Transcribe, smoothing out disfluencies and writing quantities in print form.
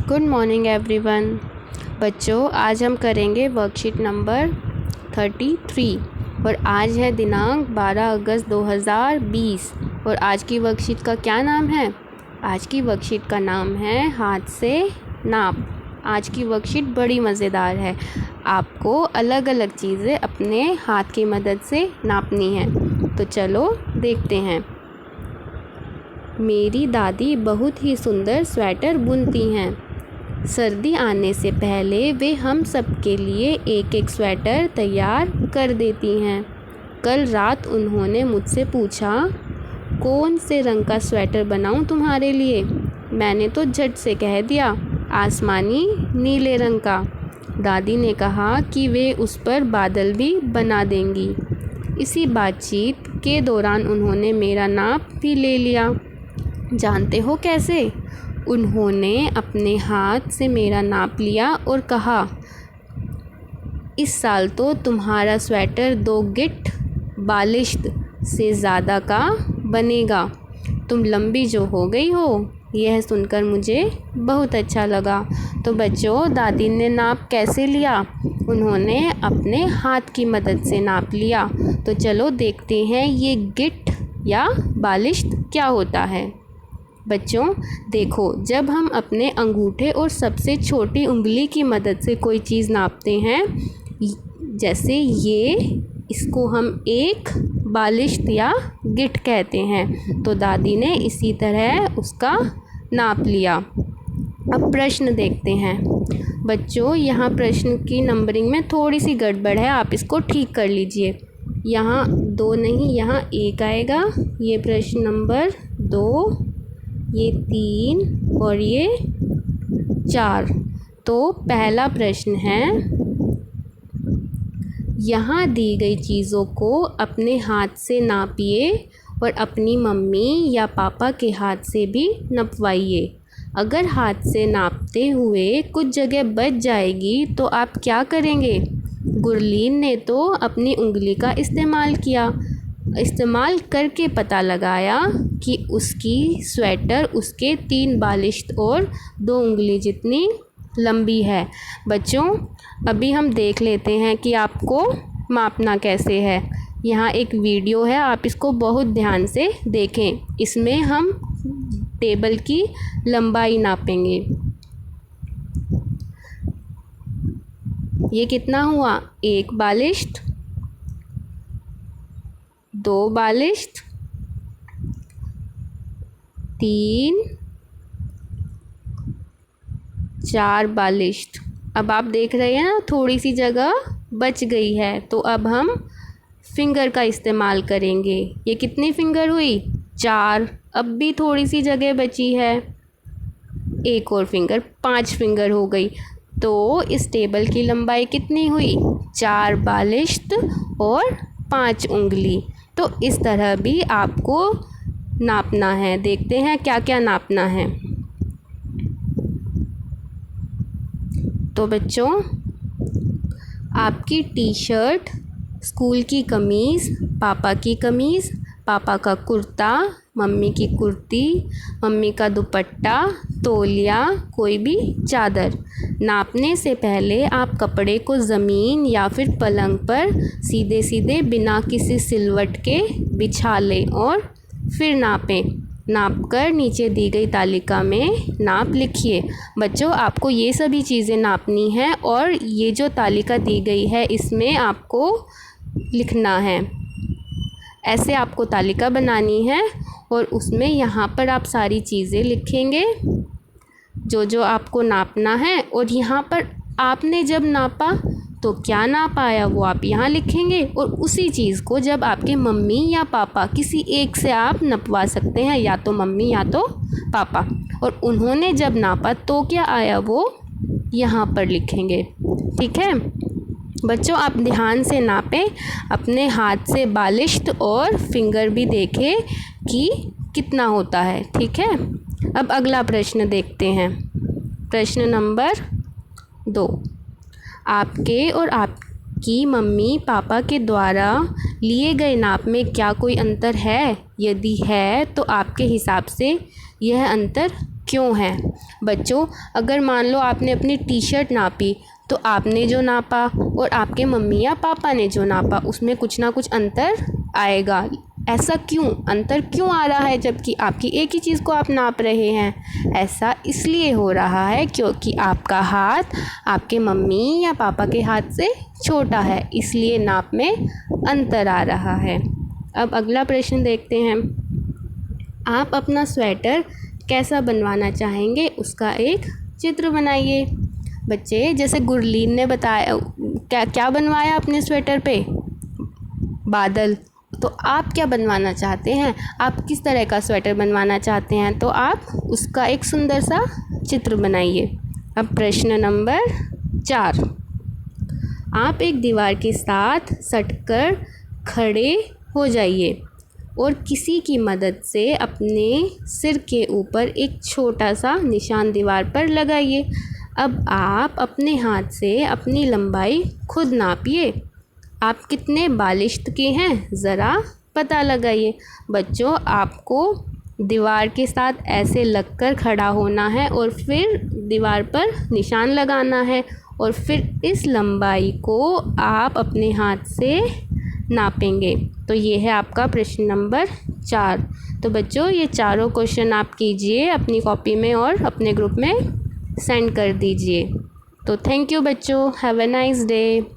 Good morning everyone. बच्चों, आज हम करेंगे वर्कशीट नंबर 33 और आज है दिनांक 12 अगस्त 2020 और आज की वर्कशीट का क्या नाम है? आज की वर्कशीट का नाम है हाथ से नाप। आज की वर्कशीट बड़ी मज़ेदार है। आपको अलग अलग चीज़ें अपने हाथ की मदद से नापनी है। तो चलो देखते हैं। मेरी दादी बहुत ही सुंदर स्वेटर बुनती हैं। सर्दी आने से पहले वे हम सब के लिए एक एक स्वेटर तैयार कर देती हैं। कल रात उन्होंने मुझसे पूछा, कौन से रंग का स्वेटर बनाऊं तुम्हारे लिए? मैंने तो झट से कह दिया, आसमानी नीले रंग का। दादी ने कहा कि वे उस पर बादल भी बना देंगी। इसी बातचीत के दौरान उन्होंने मेरा नाप भी ले लिया। जानते हो कैसे? उन्होंने अपने हाथ से मेरा नाप लिया और कहा, इस साल तो तुम्हारा स्वेटर 2 गिट बालिश्त से ज़्यादा का बनेगा। तुम लंबी जो हो गई हो। यह सुनकर मुझे बहुत अच्छा लगा। तो बच्चों, दादी ने नाप कैसे लिया? उन्होंने अपने हाथ की मदद से नाप लिया। तो चलो देखते हैं ये गिट या बालिश्त क्या होता है। बच्चों देखो, जब हम अपने अंगूठे और सबसे छोटी उंगली की मदद से कोई चीज़ नापते हैं, जैसे ये, इसको हम एक बालिश्त या गिट कहते हैं। तो दादी ने इसी तरह उसका नाप लिया। अब प्रश्न देखते हैं। बच्चों, यहाँ प्रश्न की नंबरिंग में थोड़ी सी गड़बड़ है, आप इसको ठीक कर लीजिए। यहाँ 2 नहीं, यहाँ 1 आएगा। ये प्रश्न नंबर 2, ये 3 और ये 4। तो पहला प्रश्न है, यहाँ दी गई चीज़ों को अपने हाथ से नापिए और अपनी मम्मी या पापा के हाथ से भी नपवाइए। अगर हाथ से नापते हुए कुछ जगह बच जाएगी तो आप क्या करेंगे? गुरलीन ने तो अपनी उंगली का इस्तेमाल करके पता लगाया कि उसकी स्वेटर उसके 3 बालिश्त और 2 उंगली जितनी लंबी है। बच्चों, अभी हम देख लेते हैं कि आपको मापना कैसे है। यहाँ एक वीडियो है, आप इसको बहुत ध्यान से देखें। इसमें हम टेबल की लंबाई नापेंगे। ये कितना हुआ? 1 बालिश्त, 2 बालिश्त, 3, 4 बालिश्त। अब आप देख रहे हैं ना, थोड़ी सी जगह बच गई है। तो अब हम फिंगर का इस्तेमाल करेंगे। ये कितनी फिंगर हुई? 4। अब भी थोड़ी सी जगह बची है, एक और फिंगर, 5 फिंगर हो गई। तो इस टेबल की लंबाई कितनी हुई? 4 बालिश्त और 5 उंगली। तो इस तरह भी आपको नापना है। देखते हैं क्या क्या नापना है। तो बच्चों, आपकी टी शर्ट, स्कूल की कमीज़, पापा की कमीज़, पापा का कुर्ता, मम्मी की कुर्ती, मम्मी का दुपट्टा, तौलिया, कोई भी चादर। नापने से पहले आप कपड़े को ज़मीन या फिर पलंग पर सीधे सीधे बिना किसी सिलवट के बिछा लें और फिर नापें। नापकर नीचे दी गई तालिका में नाप लिखिए। बच्चों, आपको ये सभी चीज़ें नापनी हैं और ये जो तालिका दी गई है इसमें आपको लिखना है। ऐसे आपको तालिका बनानी है और उसमें यहाँ पर आप सारी चीज़ें लिखेंगे जो जो आपको नापना है। और यहाँ पर आपने जब नापा तो क्या नाप आया वो आप यहाँ लिखेंगे। और उसी चीज़ को जब आपके मम्मी या पापा, किसी एक से आप नपवा सकते हैं, या तो मम्मी या तो पापा, और उन्होंने जब नापा तो क्या आया वो यहाँ पर लिखेंगे। ठीक है बच्चों, आप ध्यान से नापें, अपने हाथ से बालिश्त और फिंगर भी देखें कि कितना होता है। ठीक है, अब अगला प्रश्न देखते हैं। प्रश्न नंबर 2, आपके और आपकी मम्मी पापा के द्वारा लिए गए नाप में क्या कोई अंतर है? यदि है तो आपके हिसाब से यह अंतर क्यों है। बच्चों, अगर मान लो आपने अपनी टी शर्ट नापी तो आपने जो नापा और आपके मम्मी या पापा ने जो नापा उसमें कुछ ना कुछ अंतर आएगा। ऐसा क्यों, अंतर क्यों आ रहा है जबकि आपकी एक ही चीज़ को आप नाप रहे हैं। ऐसा इसलिए हो रहा है क्योंकि आपका हाथ आपके मम्मी या पापा के हाथ से छोटा है, इसलिए नाप में अंतर आ रहा है। अब अगला प्रश्न देखते हैं। आप अपना स्वेटर कैसा बनवाना चाहेंगे उसका एक चित्र बनाइए। बच्चे, जैसे गुरलीन ने बताया, क्या बनवाया अपने स्वेटर पे, बादल। तो आप क्या बनवाना चाहते हैं, आप किस तरह का स्वेटर बनवाना चाहते हैं, तो आप उसका एक सुंदर सा चित्र बनाइए। अब प्रश्न नंबर 4। आप एक दीवार के साथ सटकर खड़े हो जाइए और किसी की मदद से अपने सिर के ऊपर एक छोटा सा निशान दीवार पर लगाइए। अब आप अपने हाथ से अपनी लंबाई खुद नापिए। आप कितने बालिश्त के हैं ज़रा पता लगाइए। बच्चों, आपको दीवार के साथ ऐसे लगकर खड़ा होना है और फिर दीवार पर निशान लगाना है और फिर इस लंबाई को आप अपने हाथ से नापेंगे। तो ये है आपका प्रश्न नंबर 4। तो बच्चों, ये चारों क्वेश्चन आप कीजिए अपनी कॉपी में और अपने ग्रुप में सेंड कर दीजिए। तो थैंक यू बच्चों, हैव अ नाइस डे।